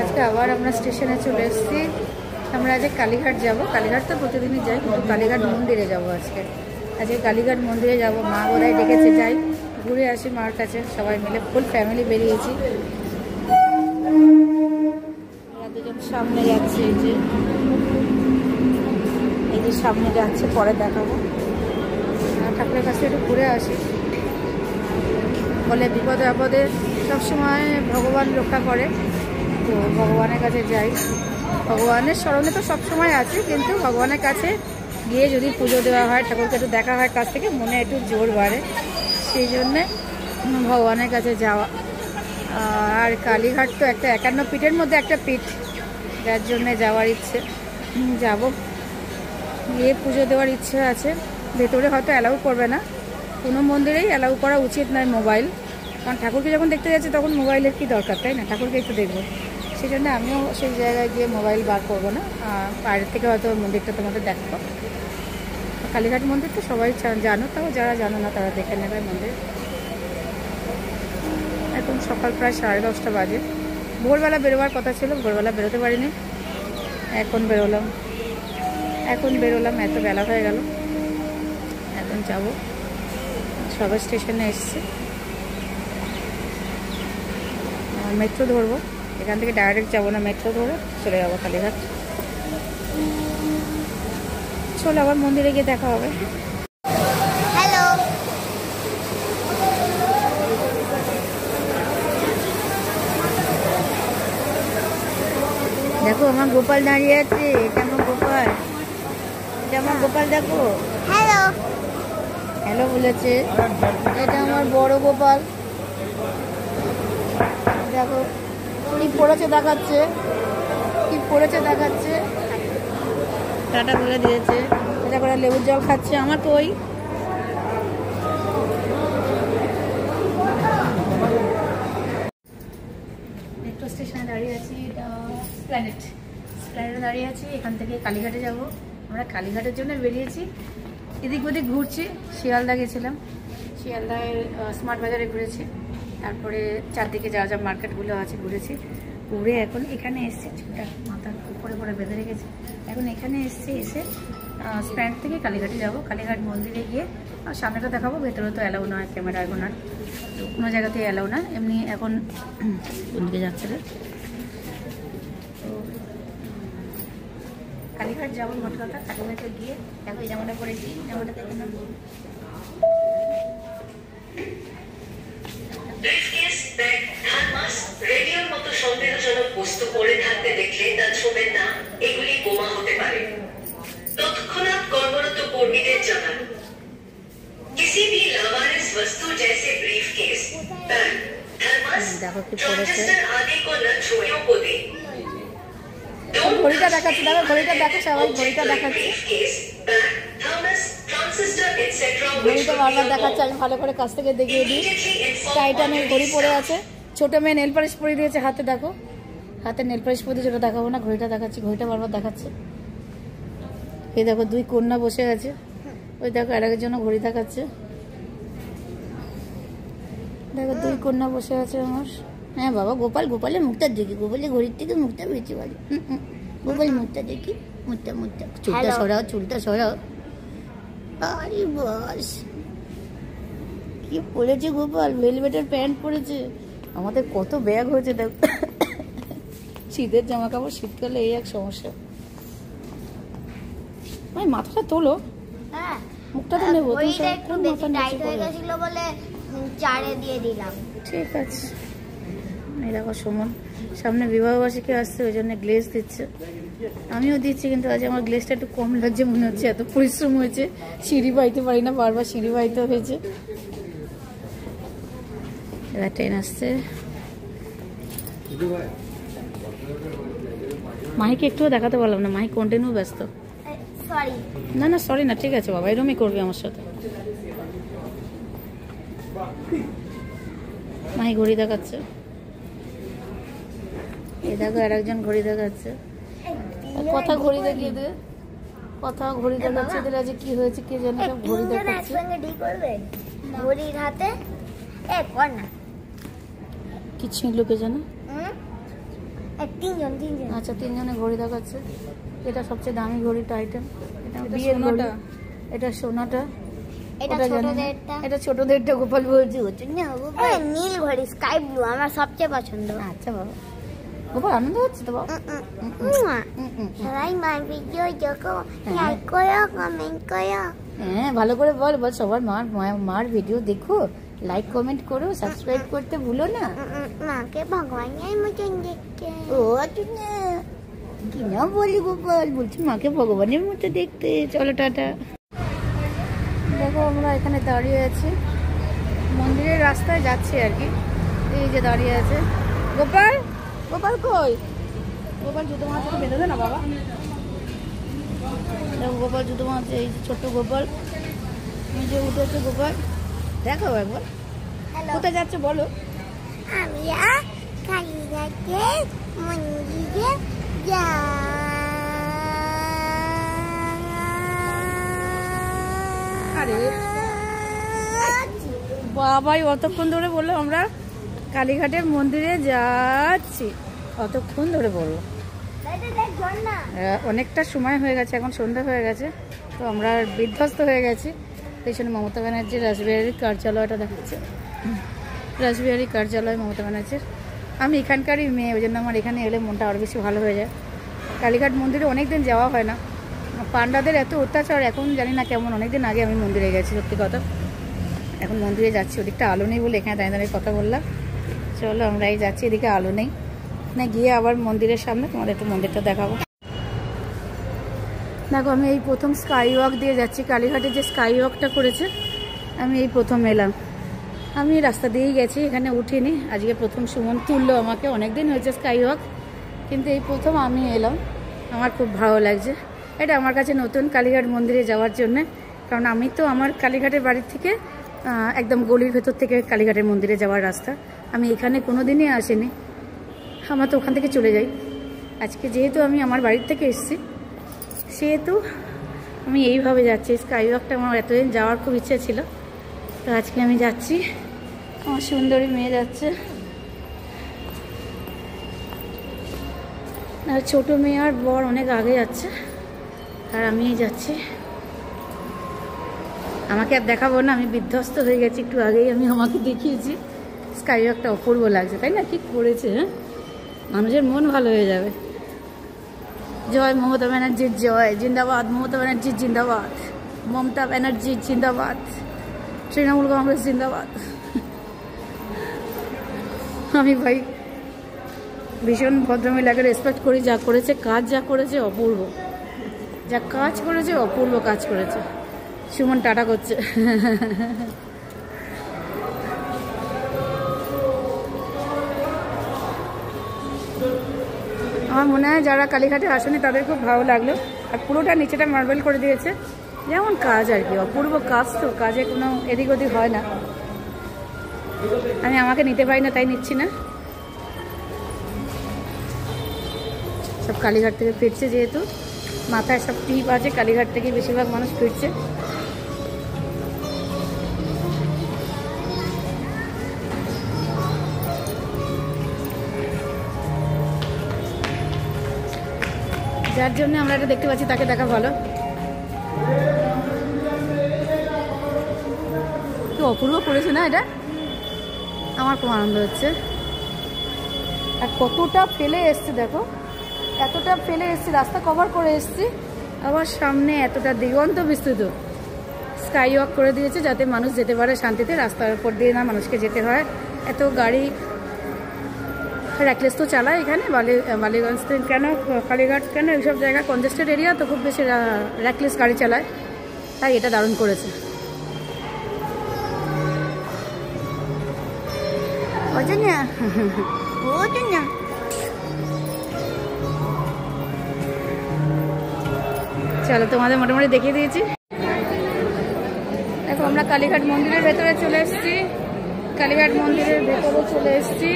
আজকে আবার আমরা স্টেশনে চলে এসেছি। আমরা আজকে কালীঘাট যাব। কালীঘাট তো প্রতিদিনই যাই, কিন্তু কালীঘাট মন্দিরে যাব আজকে। আজকে কালীঘাট মন্দিরে যাব। মা বোধহয় ডেকেছে, যাই ঘুরে আসি মার কাছে। সবাই মিলে ফুল ফ্যামিলি বেরিয়েছি। দুজন সামনে যাচ্ছে, এই যে সামনে যাচ্ছে, পরে দেখাবো। ঠাকুরের কাছে একটু ঘুরে আসি। বলে বিপদে আপদে সবসময় ভগবান রক্ষা করে, তো ভগবানের কাছে যাই। ভগবানের স্মরণে তো সবসময় আছে, কিন্তু ভগবানের কাছে গিয়ে যদি পুজো দেওয়া হয়, ঠাকুরকে একটু দেখা হয় কাছ থেকে, মনে একটু জোর বাড়ে, সেই জন্যে ভগবানের কাছে যাওয়া। আর কালীঘাট তো একটা 51 পীঠের মধ্যে একটা পীঠ, যার জন্যে যাওয়ার ইচ্ছে। যাব, গিয়ে পুজো দেওয়ার ইচ্ছে আছে। ভেতরে হয়তো অ্যালাউ করবে না, কোনো মন্দিরেই অ্যালাউ করা উচিত নয় মোবাইল, কারণ ঠাকুরকে যখন দেখতে যাচ্ছি তখন মোবাইলের কি দরকার, তাই না? ঠাকুরকে একটু দেখবো, সেই জন্য আমিও সেই জায়গায় গিয়ে মোবাইল বার করবো না। বাইরের থেকে হয়তো মন্দিরটা তোমাদের দেখাবো। কালীঘাট মন্দির তো সবাই জানো, তাও যারা জানো না তারা দেখে নেবে মন্দির। এখন সকাল প্রায় 10:30 বাজে। ভোরবেলা বেরোবার কথা ছিল, ভোরবেলা বেরোতে পারিনি, এখন বেরোলাম। এত বেলা হয়ে গেল। এখন যাব, সবাই স্টেশনে এসছে। মেট্রো ধরবো, এখান থেকে ডাইরেক্ট যাবো না, মেট্রো ধরে চলে যাবো কালীঘাট। চলো আবার মন্দিরে গিয়ে দেখা হবে। হ্যালো, দেখো আমার গোপাল দাঁড়িয়ে আছে। এটা আমার গোপাল, দেখো। হ্যালো, হ্যালো বলেছে। এটা আমার বড় গোপাল, দেখো কি পড়েছে দেখাচ্ছে, টাটা বলে দিয়েছে। এটা করে লেবুর জল খাচ্ছে। আমার তো ওই মেট্রো স্টেশনে দাঁড়িয়ে আছি, এটা স্প্ল্যানেটে দাঁড়িয়ে আছি। এখান থেকে কালীঘাটে যাব। আমরা কালীঘাটের জন্য বেরিয়েছি, এদিক ওদিক ঘুরছি। শিয়ালদা গেছিলাম, শিয়ালদায় স্মার্ট বাজারে ঘুরেছি, তারপরে চারদিকে যা যা মার্কেটগুলো আছে ঘুরেছি। ঘুরে এখন এখানে এসেছি, চুলটা মাথার উপরে করে বেঁধে রেখেছি। এখন এখানে এসে স্ট্যান্ড থেকে কালীঘাটে যাব। কালীঘাট মন্দিরে গিয়ে সামনেটা দেখাবো। ভেতরে তো অ্যালাউ নয়, ক্যামেরা এখন আর কোনো জায়গাতেই অ্যালাউ না। এমনি এখন কোনদিকে যাচ্ছে রে, তো কালীঘাট যাবো। মোট কথা কালীঘাটে গিয়ে দেখো এই জামাটা পরেছি, জামাটা দেখে না। রেডিওর মতো সন্দেহজনক বস্তু পড়ে থাকতে দেখলে তা ছোবেন না, এগুলি বোমা হতে পারে। তৎক্ষণাৎ কর্মরত কর্মীদের জানান। किसी भी लावारिस वस्तु जैसे ब्रीफकेस, बैग, थर्मस, ट्रांजिस्टर आदि को न छोड़ियों को दें। ঘড়িটা দেখাচ্ছে, দেখো ঘড়িটা দেখো, সবাই ঘড়িটা দেখাচ্ছে। ঘড়িটা বারবার দেখাচ্ছে, আমি ভালো করে কাছ থেকে দেখিয়ে দিই। টাইটানের ঘড়ি পরে আছে, ছোট মেয়ে নেল পালিশ পরে দিয়েছে হাতে, দেখো হাতে নেল পালিশ পরে দিয়েছে। ওটা দেখাবো না, ঘড়িটা দেখাচ্ছি। ঘড়িটা বারবার দেখাচ্ছে। এই দেখো 2 কন্যা বসে আছে, ওই দেখো আর একজনও ঘড়ি দেখাচ্ছে। দেখো 2 কন্যা বসে আছে আমার। হ্যাঁ বাবা, গোপালের মুখটা দেখি, গোপালের ঘড়ির থেকে মুখটা বেশি ভালো। গোপাল মুখটা দেখি, মুখটা চুলটা সরাও। আরে বাস, কি পরেছে গোপাল, ভেলভেটের প্যান্ট পরেছে। আমাদের কত ব্যাগ হয়েছে দেখো, শীতের জামা কাপড়, শীতকালে এই এক সমস্যা। ভাই মাথাটা তোলো, মুখটা তো নেবো। ঠিক আছে। এই দেখো সুমন সামনে বিবাহবার্ষিকী আসছে, ওই জন্য গ্লেজ দিচ্ছে, আমিও দিচ্ছি। কিন্তু আজ আমার গ্লেজটা একটু কম লাগছে মনে হচ্ছে, এত পরিশ্রম হয়েছে। সিঁড়ি বাইতে পারি না, বারবার সিঁড়ি বাইতে হয়েছে। এবার ট্রেন আসছে। মাহিকে একটুও দেখাতে পারলাম না, মাহি কন্টিনিউ ব্যস্ত। না সরি না, ঠিক আছে বাবা, এরমই করবি আমার সাথে। মাহি ঘড়ি দেখাচ্ছে, এই দেখো আর একজন ঘড়ি দেখাচ্ছে। কথা ঘড়ি দেখিয়ে দে, কথা ঘড়ি দেখাচ্ছে। এদের আজ কি হয়েছে কে জানে, সব ঘড়ি দেখাচ্ছে। ঘড়ির হাতে কি ছিনলো কে জানে। তিনজন। আচ্ছা, তিনজনের ঘড়ি দেখাচ্ছে। এটা সবচেয়ে দামি ঘড়িটা আইটেম। এটা বিয়ের ঘড়ি। এটা সোনাটা। এটা ছোটদেরটা গোপাল বলছে নীল ঘড়ি, স্কাই ব্লু আমার সবচেয়ে পছন্দ। আচ্ছা বাবা, গোপাল আনন্দ হচ্ছে তো বাবা। সবাই মার ভিডিও দেখো, লাইক করো, কমেন্ট করো। হ্যাঁ, ভালো করে বল সবার মার ভিডিও দেখো, লাইক কমেন্ট করো, সাবস্ক্রাইব করতে ভুলো না। মাকে ভগবানের মতন দেখতে। ও তুমি কি না বলি গোপাল, বলছি মাকে ভগবানের মতো দেখতে। চলো টাটা। দেখো আমরা এখানে দাঁড়িয়ে আছি, মন্দিরের রাস্তায় যাচ্ছি আর কি। এই যে দাঁড়িয়ে আছে গোপাল। গোপাল কই? গোপাল জুতো মাথাটা বেঁধে দে না বাবা। দেখো গোপাল জুতো মারছে, এই ছোট্ট গোপাল নিজে উঠেছে। গোপাল দেখো একবার কোথায় যাচ্ছে বলো। আমরা কালীঘাটের মন্দিরে আরে বাবাই অতক্ষণ ধরে বললো আমরা কালীঘাটের মন্দিরে যাচ্ছি, অতক্ষণ ধরে বললো। অনেকটা সময় হয়ে গেছে, এখন সন্ধ্যা হয়ে গেছে, তো আমরা বিধ্বস্ত হয়ে গেছি। পেছনে মমতা ব্যানার্জির রাসবিহারীর কার্যালয়টা দেখাচ্ছে, রাসবিহারী কার্যালয় মমতা ব্যানার্জির। আমি এখানকারই মেয়ে, ওই জন্য আমার এখানে এলে মনটা আরও বেশি ভালো হয়ে যায়। কালীঘাট মন্দিরে অনেকদিন যাওয়া হয় না, পান্ডাদের এত অত্যাচার, এখন জানি না কেমন। অনেকদিন আগে আমি মন্দিরে গেছি সত্যি কথা, এখন মন্দিরে যাচ্ছি। ওদিকটা আলো নেই বলে এখানে দাঁড়িয়ে কথা বললাম। চলো আমরা এই যাচ্ছি, এদিকে আলো নেই, না গিয়ে আবার মন্দিরের সামনে তোমাদের একটু মন্দিরটা দেখাবো। দেখো আমি এই প্রথম স্কাই ওয়াক দিয়ে যাচ্ছি, কালীঘাটে যে স্কাই ওয়াকটা করেছে আমি এই প্রথম এলাম। আমি রাস্তা দিয়েই গেছি, এখানে উঠিনি, আজকে প্রথম সুমন তুললো আমাকে। অনেকদিন হয়েছে স্কাই ওয়াক, কিন্তু এই প্রথম আমি এলাম। আমার খুব ভালো লাগছে, এটা আমার কাছে নতুন কালীঘাট মন্দিরে যাওয়ার জন্য। কারণ আমি তো আমার কালীঘাটের বাড়ির থেকে একদম গলির ভেতর থেকে কালীঘাটের মন্দিরে যাওয়ার রাস্তা, আমি এখানে কোনো দিনই আসিনি, আমার তো ওখান থেকে চলে যাই। আজকে যেহেতু আমি আমার বাড়ির থেকে এসেছি, সেহেতু আমি এইভাবে যাচ্ছি। স্কাই ওয়াকটা আমার এতদিন যাওয়ার খুব ইচ্ছে ছিল, তো আজকে আমি যাচ্ছি। আমার সুন্দরী মেয়ে যাচ্ছে, আর ছোটো মেয়ে আর বর অনেক আগে যাচ্ছে, আর আমি যাচ্ছি। আমাকে আর দেখাবো না, আমি বিধ্বস্ত হয়ে গেছি একটু আগেই, আমি আমাকে দেখিয়েছি। স্কাই ওয়াকটা অপূর্ব লাগছে, তাই না? কি করেছে, হ্যাঁ, মানুষের মন ভালো হয়ে যাবে। জয় মমতা ব্যানার্জির জয়, জিন্দাবাদ মমতা ব্যানার্জির জিন্দাবাদ, মমতা ব্যানার্জির জিন্দাবাদ, তৃণমূল কংগ্রেস জিন্দাবাদ। আমি ভাই ভীষণ ভদ্রমহিলাকে রেসপেক্ট করি, যা করেছে, কাজ যা করেছে অপূর্ব, যা কাজ করেছে অপূর্ব কাজ করেছে। সুমন টাটা করছে। আমার মনে হয় যারা কালীঘাটে আসেনি তাদের খুব ভালো লাগলো। আর পুরোটা নিচেটা মার্বেল করে দিয়েছে, যেমন কাজ আর কি, অপূর্ব কাজ। তো কাজে কোনো এদিক ওদিক হয় না। আমি আমাকে নিতে পারি না, তাই নিচ্ছি না। সব কালীঘাট থেকে ফিরছে, যেহেতু মাথায় সব টিপ আছে, কালীঘাট থেকে বেশিরভাগ মানুষ ফিরছে। যার জন্য আমরা এটা দেখতে পাচ্ছি তাকে দেখা ভালো। কি অপূর্ব করেছে না এটা, আমার খুব আনন্দ হচ্ছে। আর কতটা ফেলে এসছে দেখো, এতটা ফেলে এসছি, রাস্তা কভার করে এসছি, আবার সামনে এতটা দিগন্ত বিস্তৃত স্কাই ওয়াক করে দিয়েছে, যাতে মানুষ যেতে পারে শান্তিতে, রাস্তার উপর দিয়ে না মানুষকে যেতে হয়। এত গাড়ি র্যাকলেস তো চালায় এখানে, বালিগঞ্জ কেন, কালীঘাট কেন, এইসব জায়গা কনজেস্টেড এরিয়া, তো খুব বেশি র্যাকলেস গাড়ি চালায়, তাই এটা দারুণ করেছে। চলো তোমাদের মোটামুটি দেখিয়ে দিয়েছি। দেখো আমরা কালীঘাট মন্দিরের ভেতরে চলে এসেছি, কালীঘাট মন্দিরের ভেতরে চলে এসেছি।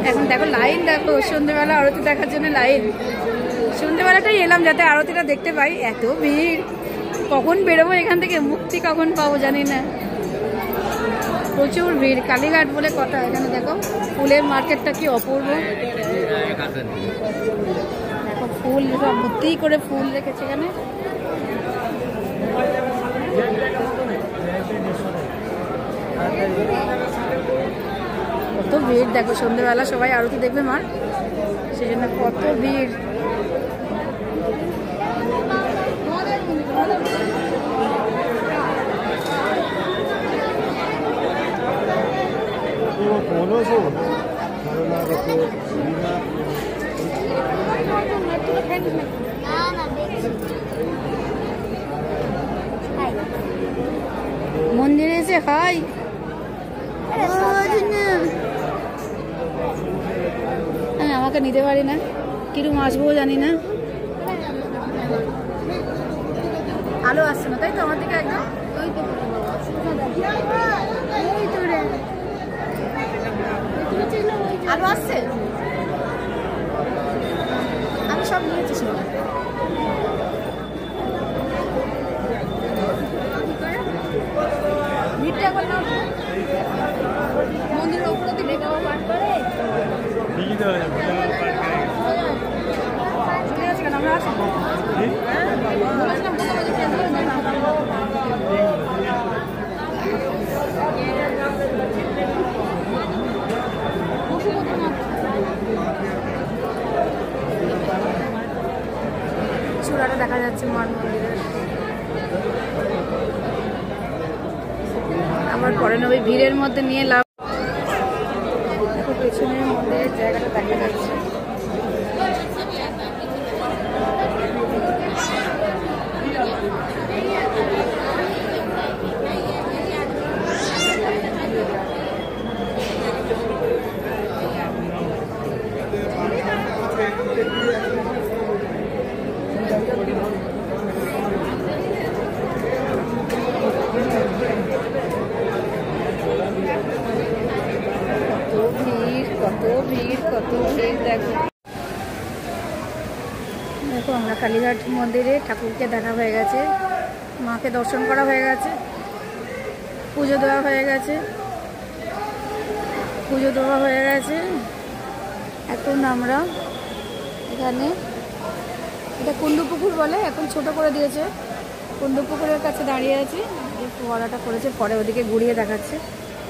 এখন দেখো লাইন, দেখো সন্ধ্যেবেলা আরতি দেখার জন্য লাইন। সন্ধ্যেবেলাটাই এলাম যাতে আরতিটা দেখতে পাই, এত ভিড়। কখন বেরোবো এখান থেকে, মুক্তি কখন পাবো জানি না। প্রচুর ভিড়, কালীঘাট বলে কথা। এখানে দেখো ফুলের মার্কেটটা কি অপূর্ব, দেখো ফুল সব ভর্তি করে ফুল রেখেছে এখানে। কত ভিড় দেখো, সন্ধ্যেবেলা সবাই আরতি দেখবে মার, সেই জন্য কত ভিড়। মন্দিরে এসে খাই, আমাকে নিতে পারি না, কিরকম আসবো জানি না। আলো আসছে না তাই তো আমার দিকে একদম, আলো আসছে, আমি সব নিয়েছি শুনে। ভিড়টা করলাম মন্দিরের উপরে দিকে পাঠ করে আমরা আসবো। চূড়াটা দেখা যাচ্ছে মার মন্দিরের। আবার পরে ওই ভিড়ের মধ্যে নিয়ে লাভ, পেছনের মন্দিরের জায়গাটা দেখা যাচ্ছে। দেখো আমরা কালীঘাট মন্দিরে ঠাকুরকে দেখা হয়ে গেছে, মাকে দর্শন করা হয়ে গেছে, পুজো দেওয়া হয়ে গেছে, এখন আমরা এখানে, এটা কুন্দুপুকুর বলে, এখন ছোট করে দিয়েছে, কুন্দুপুকুরের কাছে দাঁড়িয়ে আছি। এই ফোয়ারাটা করেছে, পরে ওদিকে ঘুরিয়ে দেখাচ্ছে,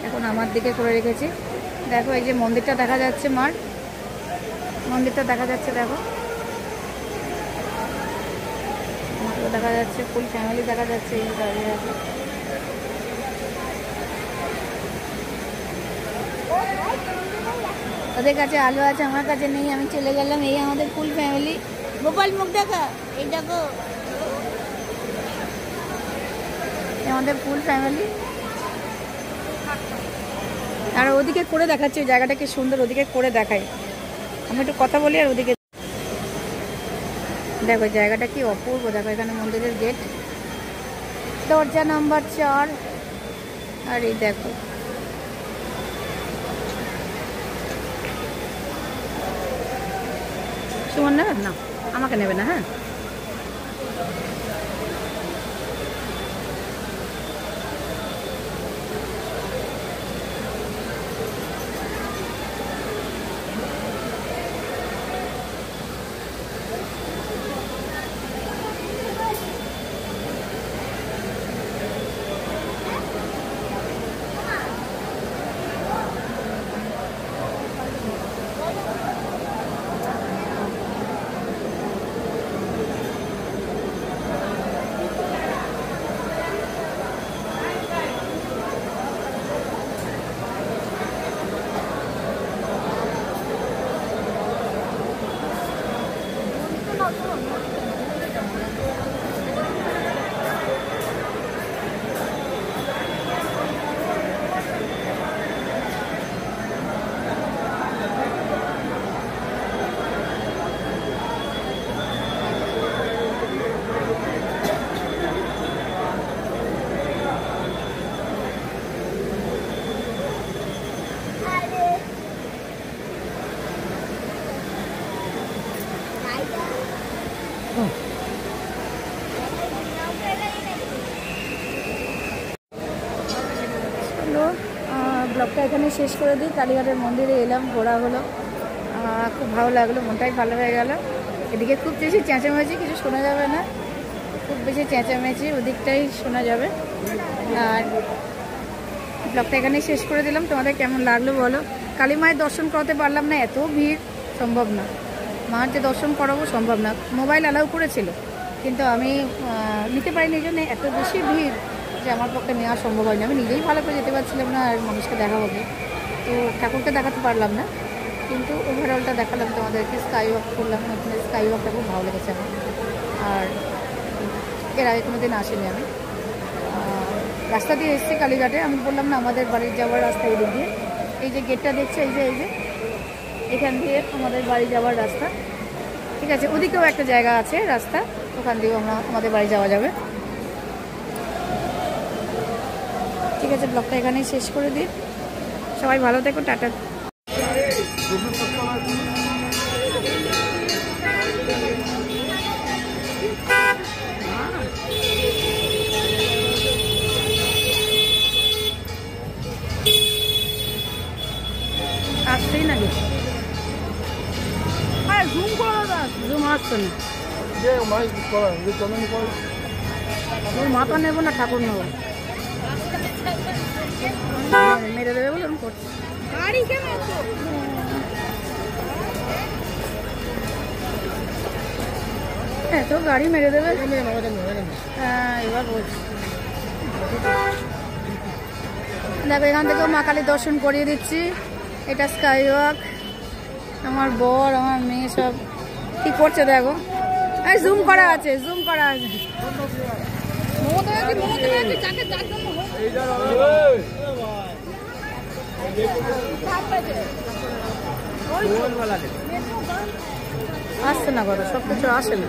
এখন আমার দিকে করে রেখেছি। দেখো এই যে মন্দিরটা দেখা যাচ্ছে, মার মন্দিরটা দেখা যাচ্ছে, দেখো মাকে দেখা যাচ্ছে, ফুল ফ্যামিলি দেখা যাচ্ছে, এই দাঁড়িয়ে আছে। ওদের কাছে আলো আছে, আমার কাছে নেই, আমি চলে গেলাম। এই আমাদের ফুল ফ্যামিলি। গোপাল মুখ দেখা, এই দেখো আমাদের ফুল ফ্যামিলি। আর ওদিকে করে দেখাচ্ছে, ওই জায়গাটা কি সুন্দর, ওদিকে করে দেখাই। আমি একটু কথা বলি আর ওদিকে দেখো জায়গাটা কি অপূর্ব। দেখো এখানে মন্দিরের গেট, দরজা নাম্বার 4। আর এই দেখো সুমন নেবে না, আমাকে নেবে না। হ্যাঁ ব্লগটা এখানে শেষ করে দিই। কালীঘাটের মন্দিরে এলাম, ঘোরা হলো, খুব ভালো লাগলো, মনটাই ভালো হয়ে গেল। এদিকে খুব বেশি চেঁচামেচি কিছু শোনা যাবে না, খুব বেশি চেঁচামেচি ওদিকটাই শোনা যাবে। আর ব্লগটা এখানেই শেষ করে দিলাম। তোমাদের কেমন লাগলো বলো। কালী মায়ের দর্শন করাতে পারলাম না, এত ভিড়, সম্ভব না। মার যে দর্শন করাবো সম্ভব না, মোবাইল অ্যালাউ করেছিল কিন্তু আমি নিতে পারিনি, এই জন্য এত বেশি ভিড় যে আমার পক্ষে নেওয়া সম্ভব হয়নি। আমি নিজেই ভালো করে যেতে পারছিলাম না, আর মানুষকে দেখাবো, তো ঠাকুরকে দেখাতে পারলাম না, কিন্তু ওভারঅলটা দেখালাম তোমাদেরকে। স্কাই ওয়াক করলাম, ওখানে স্কাই ওয়াকটা খুব ভালো লেগেছে আমার, আর এর আগে কোনো দিন আসিনি আমি। রাস্তা দিয়ে এসেছি কালীঘাটে, আমি বললাম না আমাদের বাড়ি যাওয়ার রাস্তা এই দিক দিয়ে, এই যে গেটটা দেখছে, এই যে এখান দিয়ে আমাদের বাড়ি যাওয়ার রাস্তা। ঠিক আছে, ওদিকেও একটা জায়গা আছে রাস্তা, ওখান দিয়েও আমাদের বাড়ি যাওয়া যাবে। ঠিক আছে, ব্লগটা এখানেই শেষ করে দিই। সবাই ভালো থেকো, টাটা। আসছেই নাকি? হ্যাঁ, জুম করো না, জুম আসছে না। ওর মাথা নেবো না, ঠাকুর নেবো, মেরে দেবে বলে আমি করছি। হ্যাঁ, তো গাড়ি মেরে দেবে। হ্যাঁ, এবার বলছি। দেখো, এখান থেকেও মা কালীর দর্শন করিয়ে দিচ্ছি। এটা স্কাই ওয়াক। আমার বর, আমার মেয়ে সব কি করছে দেখো। এই জুম করা আছে, জুম করা আছে। আসছে না কথা, সব কিছু আসে না।